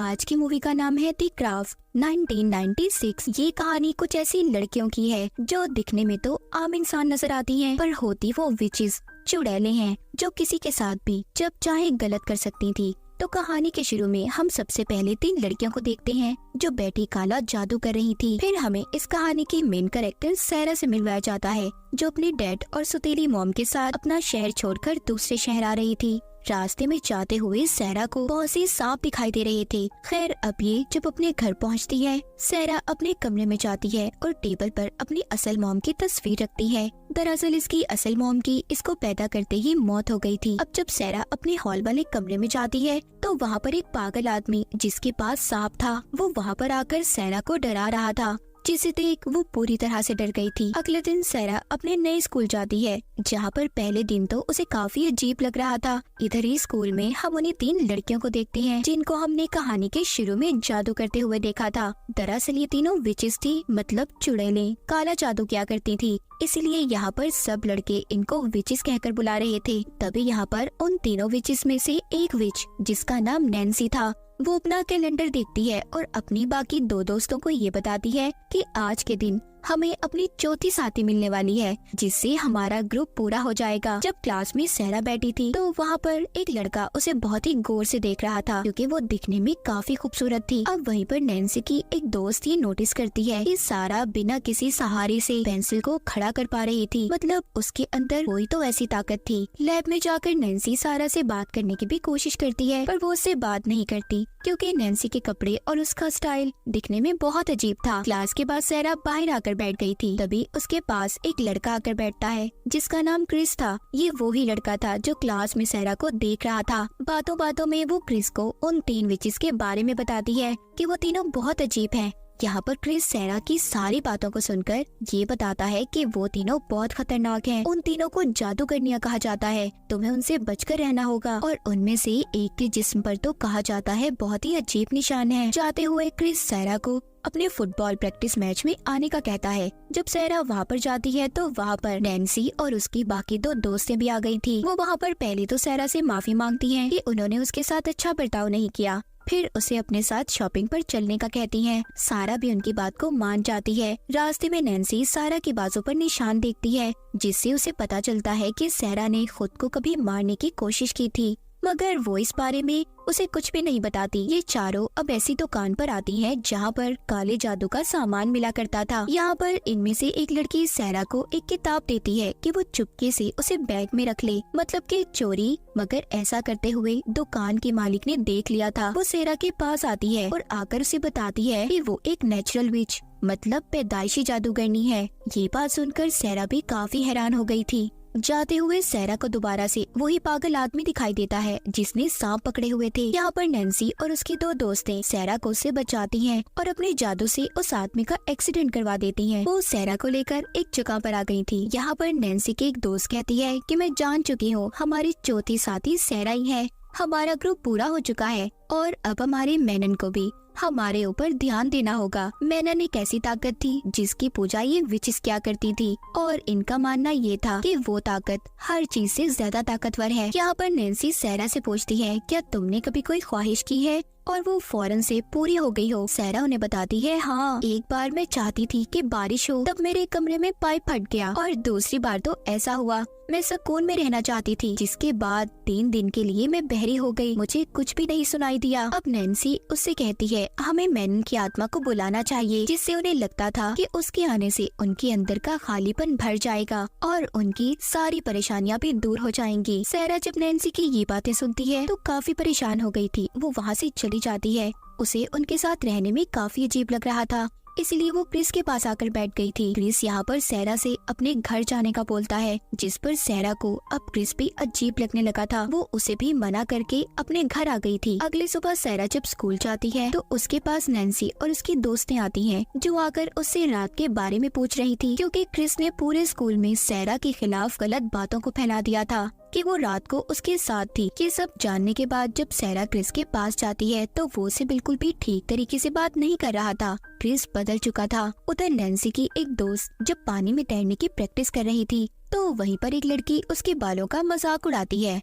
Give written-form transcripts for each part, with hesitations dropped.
आज की मूवी का नाम है द क्राफ्ट 1996। ये कहानी कुछ ऐसी लड़कियों की है जो दिखने में तो आम इंसान नजर आती हैं, पर होती वो विचेस चुड़ैलें हैं जो किसी के साथ भी जब चाहे गलत कर सकती थी। तो कहानी के शुरू में हम सबसे पहले 3 लड़कियों को देखते हैं जो बैठी काला जादू कर रही थी। फिर हमें इस कहानी की मेन कैरेक्टर सैरा से मिलवाया जाता है जो अपने डैड और सुतीली मॉम के साथ अपना शहर छोड़कर दूसरे शहर आ रही थी। रास्ते में जाते हुए सैरा को बहुत से सांप दिखाई दे रहे थे। खैर अब ये जब अपने घर पहुंचती है, सैरा अपने कमरे में जाती है और टेबल पर अपनी असल मॉम की तस्वीर रखती है। दरअसल इसकी असल मॉम की इसको पैदा करते ही मौत हो गई थी। अब जब सैरा अपने हॉल वाले कमरे में जाती है तो वहाँ पर एक पागल आदमी जिसके पास सांप था वो वहाँ पर आकर सैरा को डरा रहा था, जिसे देख वो पूरी तरह से डर गई थी। अगले दिन सैरा अपने नए स्कूल जाती है जहाँ पर पहले दिन तो उसे काफी अजीब लग रहा था। इधर ही स्कूल में हम उन्हें 3 लड़कियों को देखते हैं जिनको हमने कहानी के शुरू में जादू करते हुए देखा था। दरअसल ये तीनों विचेस थी, मतलब चुड़ैलें काला जादू किया करती थी, इसलिए यहाँ पर सब लड़के इनको विचेस कहकर बुला रहे थे। तभी यहाँ पर उन तीनों विचेस में से एक विच जिसका नाम नैन्सी था वो अपना कैलेंडर देखती है और अपनी बाकी 2 दोस्तों को ये बताती है कि आज के दिन हमें अपनी चौथी साथी मिलने वाली है जिससे हमारा ग्रुप पूरा हो जाएगा। जब क्लास में सैरा बैठी थी तो वहाँ पर एक लड़का उसे बहुत ही गौर से देख रहा था क्योंकि वो दिखने में काफी खूबसूरत थी। अब वहीं पर नैन्सी की एक दोस्त ये नोटिस करती है कि सारा बिना किसी सहारे से पेंसिल को खड़ा कर पा रही थी, मतलब उसके अंदर कोई तो ऐसी ताकत थी। लैब में जाकर नैन्सी सारा से बात करने की भी कोशिश करती है पर वो उससे बात नहीं करती क्योंकि नैन्सी के कपड़े और उसका स्टाइल दिखने में बहुत अजीब था। क्लास के बाद सैरा बाहर आकर बैठ गई थी, तभी उसके पास एक लड़का आकर बैठता है जिसका नाम क्रिस था। ये वो ही लड़का था जो क्लास में सैरा को देख रहा था। बातों बातों में वो क्रिस को उन 3 विचेस के बारे में बताती है कि वो तीनों बहुत अजीब हैं। यहाँ पर क्रिस सैरा की सारी बातों को सुनकर ये बताता है कि वो तीनों बहुत खतरनाक हैं। उन तीनों को जादूगरनियां कहा जाता है, तुम्हें उनसे बचकर रहना होगा। और उनमें से एक के जिस्म पर तो कहा जाता है बहुत ही अजीब निशान है। जाते हुए क्रिस सैरा को अपने फुटबॉल प्रैक्टिस मैच में आने का कहता है। जब सैरा वहाँ पर जाती है तो वहाँ पर नैन्सी और उसकी बाकी 2 दोस्तें भी आ गई थी। वो वहाँ पर पहले तो सैरा से माफी मांगती हैं कि उन्होंने उसके साथ अच्छा बर्ताव नहीं किया, फिर उसे अपने साथ शॉपिंग पर चलने का कहती हैं। सारा भी उनकी बात को मान जाती है। रास्ते में नैन्सी सारा की बाजू पर निशान देखती है जिससे उसे पता चलता है कि सैरा ने खुद को कभी मारने की कोशिश की थी, मगर वो इस बारे में उसे कुछ भी नहीं बताती। ये चारों अब ऐसी दुकान पर आती हैं जहाँ पर काले जादू का सामान मिला करता था। यहाँ पर इनमें से एक लड़की सैरा को एक किताब देती है कि वो चुपके से उसे बैग में रख ले, मतलब कि चोरी। मगर ऐसा करते हुए दुकान के मालिक ने देख लिया था। वो सैरा के पास आती है और आकर उसे बताती है कि वो एक नेचुरल विच मतलब पैदाइशी जादूगरनी है। ये बात सुनकर सैरा भी काफी हैरान हो गई थी। जाते हुए सैरा को दोबारा से वही पागल आदमी दिखाई देता है जिसने सांप पकड़े हुए थे। यहाँ पर नैन्सी और उसकी 2 दोस्तें सैरा को उससे बचाती हैं और अपने जादू से उस आदमी का एक्सीडेंट करवा देती हैं। वो सैरा को लेकर एक जगह पर आ गई थी। यहाँ पर नैन्सी की एक दोस्त कहती है कि मैं जान चुकी हूँ, हमारी चौथी साथी सैरा ही है। हमारा ग्रुप पूरा हो चुका है और अब हमारे मेनन को भी हमारे ऊपर ध्यान देना होगा। मेनन एक ऐसी ताकत थी जिसकी पूजा ये विचेस क्या करती थी और इनका मानना ये था कि वो ताकत हर चीज से ज्यादा ताकतवर है। यहाँ पर नैन्सी सैरा से पूछती है क्या तुमने कभी कोई ख्वाहिश की है और वो फौरन से पूरी हो गई हो। सैरा उन्हें बताती है हाँ, एक बार मैं चाहती थी कि बारिश हो, तब मेरे कमरे में पाइप फट गया और दूसरी बार तो ऐसा हुआ मैं सुकून में रहना चाहती थी, जिसके बाद 3 दिन के लिए मैं बहरी हो गई, मुझे कुछ भी नहीं सुनाई दिया। अब नैन्सी उससे कहती है हमें मेनन की आत्मा को बुलाना चाहिए, जिससे उन्हें लगता था कि उसके आने से उनके अंदर का खालीपन भर जाएगा और उनकी सारी परेशानियां भी दूर हो जाएंगी। सैरा जब नैन्सी की ये बातें सुनती है तो काफी परेशान हो गई थी। वो वहाँ से चली जाती है। उसे उनके साथ रहने में काफी अजीब लग रहा था, इसलिए वो क्रिस के पास आकर बैठ गई थी। क्रिस यहाँ पर सैरा से अपने घर जाने का बोलता है, जिस पर सैरा को अब क्रिस भी अजीब लगने लगा था। वो उसे भी मना करके अपने घर आ गई थी। अगली सुबह सैरा जब स्कूल जाती है तो उसके पास नैन्सी और उसकी दोस्तें आती हैं, जो आकर उससे रात के बारे में पूछ रही थी क्योंकि क्रिस ने पूरे स्कूल में सैरा के खिलाफ गलत बातों को फैला दिया था कि वो रात को उसके साथ थी। ये सब जानने के बाद जब सैरा क्रिस के पास जाती है तो वो उसे बिल्कुल भी ठीक तरीके से बात नहीं कर रहा था। क्रिस बदल चुका था। उधर नैन्सी की एक दोस्त जब पानी में तैरने की प्रैक्टिस कर रही थी तो वहीं पर एक लड़की उसके बालों का मजाक उड़ाती है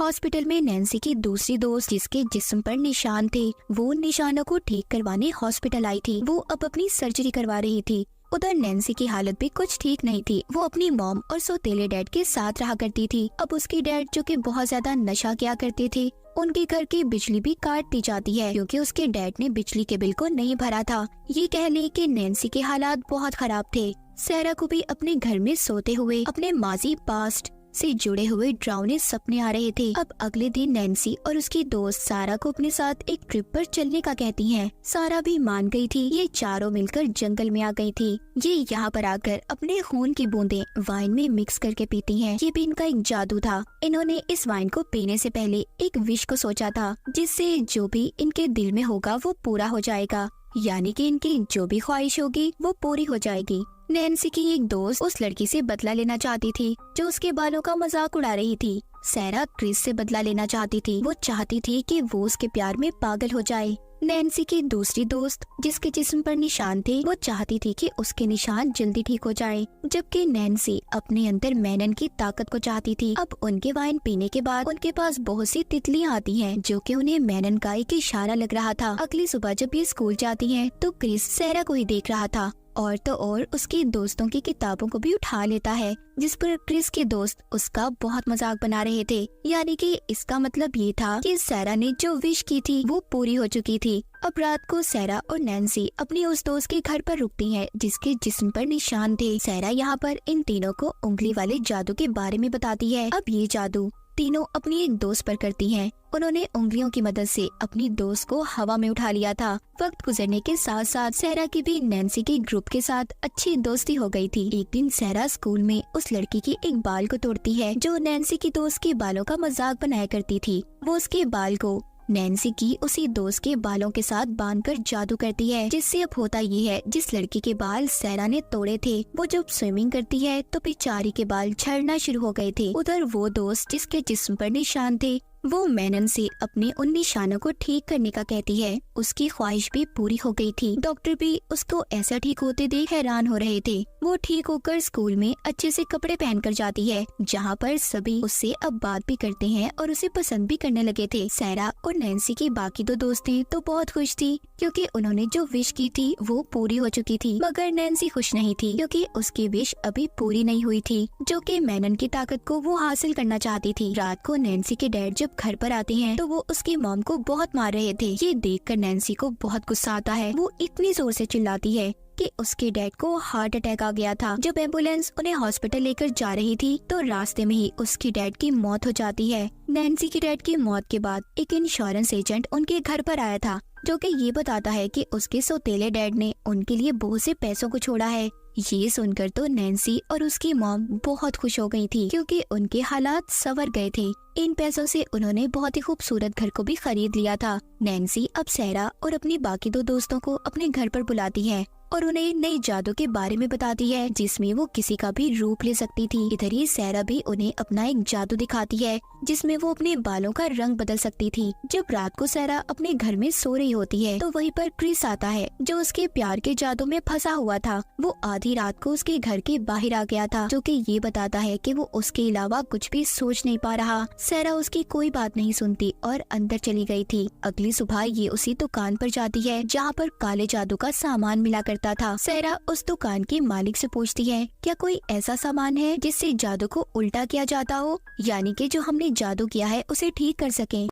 हॉस्पिटल में नैन्सी की दूसरी दोस्त जिसके जिस्म पर निशान थे, वो उन निशानों को ठीक करवाने हॉस्पिटल आई थी। वो अब अपनी सर्जरी करवा रही थी। उधर नैन्सी की हालत भी कुछ ठीक नहीं थी। वो अपनी मॉम और सौतेले डैड के साथ रहा करती थी। अब उसके डैड जो कि बहुत ज्यादा नशा किया करते थे, उनके घर की बिजली भी काट दी जाती है क्योंकि उसके डैड ने बिजली के बिल को नहीं भरा था। ये कह लें कि नैन्सी के हालात बहुत खराब थे। सारा को भी अपने घर में सोते हुए अपने माजी पास्ट से जुड़े हुए डरावने सपने आ रहे थे। अब अगले दिन नैन्सी और उसकी दोस्त सारा को अपने साथ एक ट्रिप पर चलने का कहती हैं। सारा भी मान गई थी। ये चारों मिलकर जंगल में आ गई थी। ये यहाँ पर आकर अपने खून की बूंदें वाइन में मिक्स करके पीती हैं। ये भी इनका एक जादू था। इन्होंने इस वाइन को पीने से पहले एक विश को सोचा था, जिससे जो भी इनके दिल में होगा वो पूरा हो जाएगा, यानी कि इनकी जो भी ख्वाहिश होगी वो पूरी हो जाएगी। नैन्सी की एक दोस्त उस लड़की से बदला लेना चाहती थी जो उसके बालों का मजाक उड़ा रही थी। सारा क्रिस से बदला लेना चाहती थी। वो चाहती थी कि वो उसके प्यार में पागल हो जाए। नैन्सी की दूसरी दोस्त जिसके जिस्म पर निशान थे, वो चाहती थी कि उसके निशान जल्दी ठीक हो जाएं, जबकि नैन्सी अपने अंदर मैनन की ताकत को चाहती थी। अब उनके वाइन पीने के बाद उनके पास बहुत सी तितलियां आती हैं जो कि उन्हें मैनन का एक इशारा लग रहा था। अगली सुबह जब ये स्कूल जाती हैं तो क्रिस सारा को ही देख रहा था और तो और उसकी दोस्तों की किताबों को भी उठा लेता है, जिस पर क्रिस के दोस्त उसका बहुत मजाक बना रहे थे। यानी कि इसका मतलब ये था कि सारा ने जो विश की थी वो पूरी हो चुकी थी। अब रात को सारा और नैन्सी अपनी उस दोस्त के घर पर रुकती हैं जिसके जिस्म पर निशान थे। सारा यहाँ पर इन तीनों को उंगली वाले जादू के बारे में बताती है। अब ये जादू तीनों अपनी एक दोस्त पर करती हैं। उन्होंने उंगलियों की मदद से अपनी दोस्त को हवा में उठा लिया था। वक्त गुजरने के साथ साथ सारा की भी नैन्सी के ग्रुप के साथ अच्छी दोस्ती हो गई थी। एक दिन सारा स्कूल में उस लड़की की एक बाल को तोड़ती है जो नैन्सी की दोस्त के बालों का मजाक बनाया करती थी। वो उसके बाल को नैन्सी की उसी दोस्त के बालों के साथ बांधकर जादू करती है, जिससे अब होता ये है जिस लड़की के बाल सारा ने तोड़े थे वो जब स्विमिंग करती है तो बेचारी के बाल झड़ना शुरू हो गए थे। उधर वो दोस्त जिसके जिस्म पर निशान थे वो मैनन से अपने उन निशानों को ठीक करने का कहती है। उसकी ख्वाहिश भी पूरी हो गई थी। डॉक्टर भी उसको ऐसा ठीक होते देख हैरान हो रहे थे। वो ठीक होकर स्कूल में अच्छे से कपड़े पहनकर जाती है, जहाँ पर सभी उससे अब बात भी करते हैं और उसे पसंद भी करने लगे थे। सारा और नैन्सी की बाकी दो दोस्तें तो बहुत खुश थी क्योंकि उन्होंने जो विश की थी वो पूरी हो चुकी थी, मगर नैन्सी खुश नहीं थी क्योंकि उसकी विश अभी पूरी नहीं हुई थी, जो कि मैनन की ताकत को वो हासिल करना चाहती थी। रात को नैन्सी के डैड जब घर पर आते हैं तो वो उसकी मॉम को बहुत मार रहे थे। ये देखकर नैन्सी को बहुत गुस्सा आता है। वो इतनी जोर से चिल्लाती है कि उसके डैड को हार्ट अटैक आ गया था। जब एम्बुलेंस उन्हें हॉस्पिटल लेकर जा रही थी तो रास्ते में ही उसकी डैड की मौत हो जाती है। नैन्सी के डैड की मौत के बाद एक इंश्योरेंस एजेंट उनके घर पर आया था जो कि ये बताता है कि उसके सौतेले डैड ने उनके लिए बहुत से पैसों को छोड़ा है। ये सुनकर तो नैन्सी और उसकी मॉम बहुत खुश हो गई थी क्योंकि उनके हालात संवर गए थे। इन पैसों से उन्होंने बहुत ही खूबसूरत घर को भी खरीद लिया था। नैन्सी अब सारा और अपनी बाकी दो दोस्तों को अपने घर पर बुलाती है और उन्हें नई जादू के बारे में बताती है जिसमें वो किसी का भी रूप ले सकती थी। इधर ही सारा भी उन्हें अपना एक जादू दिखाती है जिसमें वो अपने बालों का रंग बदल सकती थी। जब रात को सारा अपने घर में सो रही होती है तो वहीं पर क्रिस आता है जो उसके प्यार के जादू में फंसा हुआ था। वो आधी रात को उसके घर के बाहर आ गया था जो कि ये बताता है कि वो उसके अलावा कुछ भी सोच नहीं पा रहा। सारा उसकी कोई बात नहीं सुनती और अंदर चली गई थी। अगली सुबह ये उसी दुकान पर जाती है जहाँ पर काले जादू का सामान मिला करता था। सारा उस दुकान के मालिक से पूछती है क्या कोई ऐसा सामान है जिससे जादू को उल्टा किया जाता हो, यानी कि जो हमने जादू किया है उसे ठीक कर सकें।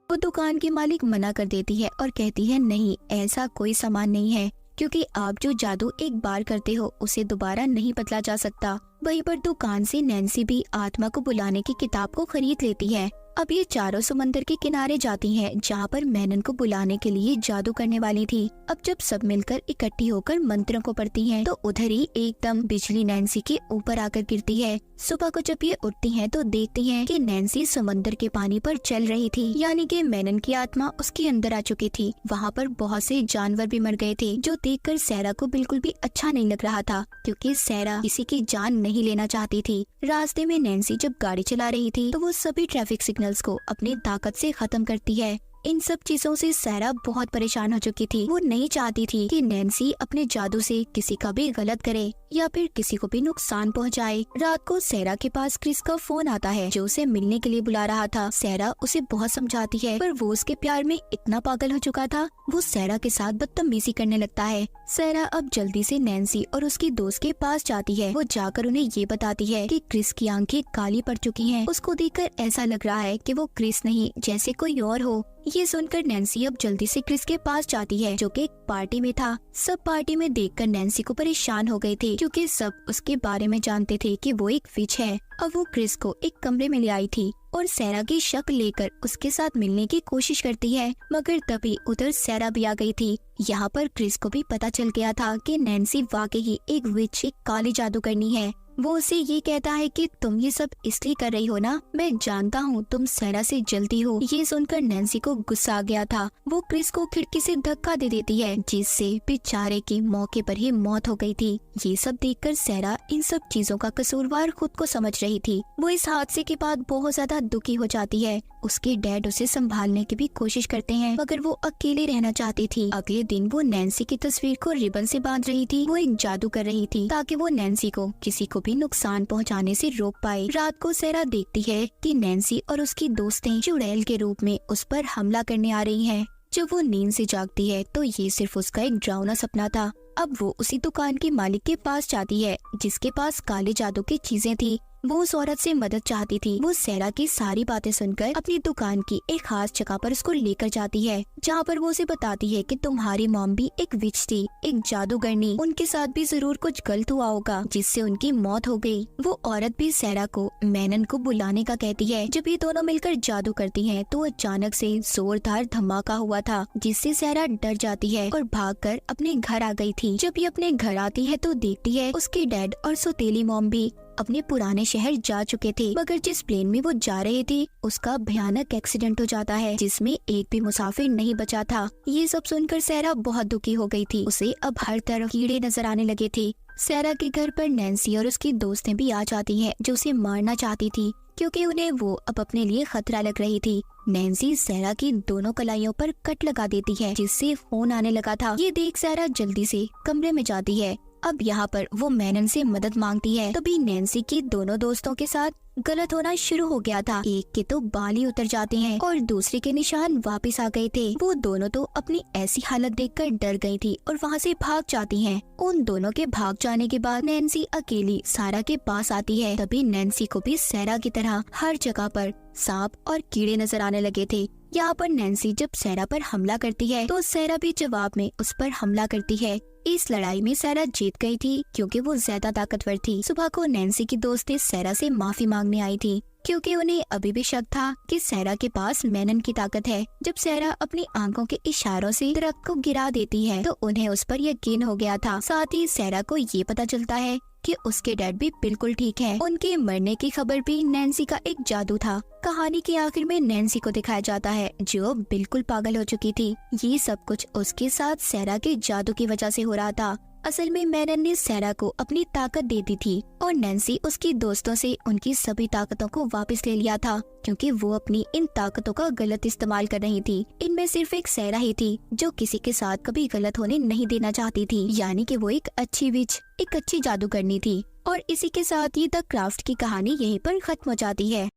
वो दुकान की मालिक मना कर देती है और कहती है नहीं, ऐसा कोई सामान नहीं है क्योंकि आप जो जादू एक बार करते हो उसे दोबारा नहीं बदला जा सकता। वहीं पर दुकान से नैन्सी भी आत्मा को बुलाने की किताब को खरीद लेती है। अब ये चारों समंदर के किनारे जाती हैं जहाँ पर मैनन को बुलाने के लिए जादू करने वाली थी। अब जब सब मिलकर इकट्ठी होकर मंत्रों को पढ़ती हैं तो उधर ही एकदम बिजली नैन्सी के ऊपर आकर गिरती है। सुबह को जब ये उठती हैं तो देखती हैं कि नैन्सी समंदर के पानी पर चल रही थी, यानी कि मैनन की आत्मा उसके अंदर आ चुकी थी। वहाँ पर बहुत से जानवर भी मर गए थे जो देखकर सारा को बिल्कुल भी अच्छा नहीं लग रहा था क्योंकि सारा किसी की जान नहीं लेना चाहती थी। रास्ते में नैन्सी जब गाड़ी चला रही थी तो वो सभी ट्रैफिक सिग्नल्स को अपनी ताकत से खत्म करती है। इन सब चीजों से सैरा बहुत परेशान हो चुकी थी। वो नहीं चाहती थी कि नैन्सी अपने जादू से किसी का भी गलत करे या फिर किसी को भी नुकसान पहुंचाए। रात को सैरा के पास क्रिस का फोन आता है जो उसे मिलने के लिए बुला रहा था। सैरा उसे बहुत समझाती है पर वो उसके प्यार में इतना पागल हो चुका था, वो सैरा के साथ बदतमीजी करने लगता है। सैरा अब जल्दी से नैन्सी और उसकी दोस्त के पास जाती है। वो जाकर उन्हें ये बताती है कि क्रिस की आंखें काली पड़ चुकी हैं। उसको देखकर ऐसा लग रहा है कि वो क्रिस नहीं जैसे कोई और हो। ये सुनकर नैन्सी अब जल्दी से क्रिस के पास जाती है जो कि एक पार्टी में था। सब पार्टी में देखकर नैन्सी को परेशान हो गई थी क्योंकि सब उसके बारे में जानते थे कि वो एक विच है। अब वो क्रिस को एक कमरे में ले आई थी और सैरा की शक्ल लेकर उसके साथ मिलने की कोशिश करती है, मगर तभी उधर सैरा भी आ गई थी। यहाँ पर क्रिस को भी पता चल गया था कि नैन्सी वाकई ही एक विच, एक काली जादूगरनी है। वो उसे ये कहता है कि तुम ये सब इसलिए कर रही हो ना, मैं जानता हूँ तुम सैरा से जलती हो। ये सुनकर नैन्सी को गुस्सा आ गया था। वो क्रिस को खिड़की से धक्का दे देती है जिससे बेचारे की मौके पर ही मौत हो गई थी। ये सब देखकर सैरा इन सब चीजों का कसूरवार खुद को समझ रही थी। वो इस हादसे के बाद बहुत ज्यादा दुखी हो जाती है। उसके डैड उसे संभालने की भी कोशिश करते हैं मगर वो अकेले रहना चाहती थी। अगले दिन वो नैन्सी की तस्वीर को रिबन से बांध रही थी। वो एक जादू कर रही थी ताकि वो नैन्सी को किसी को भी नुकसान पहुंचाने से रोक पाए। रात को सैरा देखती है कि नैन्सी और उसकी दोस्तें चुड़ैल के रूप में उस पर हमला करने आ रही हैं। जब वो नींद से जागती है तो ये सिर्फ उसका एक डरावना सपना था। अब वो उसी दुकान के मालिक के पास जाती है जिसके पास काले जादू की चीजें थी। वो उस औरत से मदद चाहती थी। वो सैरा की सारी बातें सुनकर अपनी दुकान की एक खास जगह पर उसको लेकर जाती है जहाँ पर वो उसे बताती है कि तुम्हारी मॉम भी एक विच थी, एक जादूगरनी। उनके साथ भी जरूर कुछ गलत हुआ होगा जिससे उनकी मौत हो गई। वो औरत भी सैरा को मैनन को बुलाने का कहती है। जब ये दोनों मिलकर जादू करती हैं तो अचानक से जोरदार धमाका हुआ था जिससे सैरा डर जाती है और भागकर अपने घर आ गई थी। जब ये अपने घर आती है तो देखती है उसके डैड और सौतेली मॉम भी अपने पुराने शहर जा चुके थे, मगर जिस प्लेन में वो जा रहे थे उसका भयानक एक्सीडेंट हो जाता है जिसमें एक भी मुसाफिर नहीं बचा था। ये सब सुनकर सैरा बहुत दुखी हो गई थी। उसे अब हर तरफ कीड़े नजर आने लगे थे। सैरा के घर पर नैन्सी और उसकी दोस्तें भी आ जाती हैं जो उसे मारना चाहती थी क्योंकि उन्हें वो अब अपने लिए खतरा लग रही थी। नैन्सी सैरा की दोनों कलाइयों पर कट लगा देती है जिससे खून आने लगा था। ये देख सैरा जल्दी से कमरे में जाती है। अब यहाँ पर वो मैनन से मदद मांगती है। तभी नैन्सी की दोनों दोस्तों के साथ गलत होना शुरू हो गया था। एक के तो बाल ही उतर जाते हैं और दूसरे के निशान वापस आ गए थे। वो दोनों तो अपनी ऐसी हालत देखकर डर गई थी और वहाँ से भाग जाती हैं। उन दोनों के भाग जाने के बाद नैन्सी अकेली सैरा के पास आती है। तभी नैन्सी को भी सैरा की तरह हर जगह पर सांप और कीड़े नजर आने लगे थे। यहाँ पर नैन्सी जब सैरा पर हमला करती है तो सैरा भी जवाब में उस पर हमला करती है। इस लड़ाई में सैरा जीत गई थी क्योंकि वो ज्यादा ताकतवर थी। सुबह को नैन्सी की दोस्तें सैरा से माफी मांगने आई थी क्योंकि उन्हें अभी भी शक था कि सैरा के पास मैनन की ताकत है। जब सैरा अपनी आंखों के इशारों से दरख्त को गिरा देती है तो उन्हें उस पर यकीन हो गया था। साथ ही सैरा को ये पता चलता है कि उसके डैड भी बिल्कुल ठीक है। उनके मरने की खबर भी नैन्सी का एक जादू था। कहानी के आखिर में नैन्सी को दिखाया जाता है जो बिल्कुल पागल हो चुकी थी। ये सब कुछ उसके साथ सैरा के जादू की वजह से हो रहा था। असल में मैनन ने सैरा को अपनी ताकत दे दी थी और नैन्सी उसकी दोस्तों से उनकी सभी ताकतों को वापस ले लिया था क्योंकि वो अपनी इन ताकतों का गलत इस्तेमाल कर रही थी। इनमें सिर्फ एक सैरा ही थी जो किसी के साथ कभी गलत होने नहीं देना चाहती थी, यानी कि वो एक अच्छी विच, एक अच्छी जादूगरनी थी। और इसी के साथ ही द क्राफ्ट की कहानी यहीं पर खत्म हो जाती है।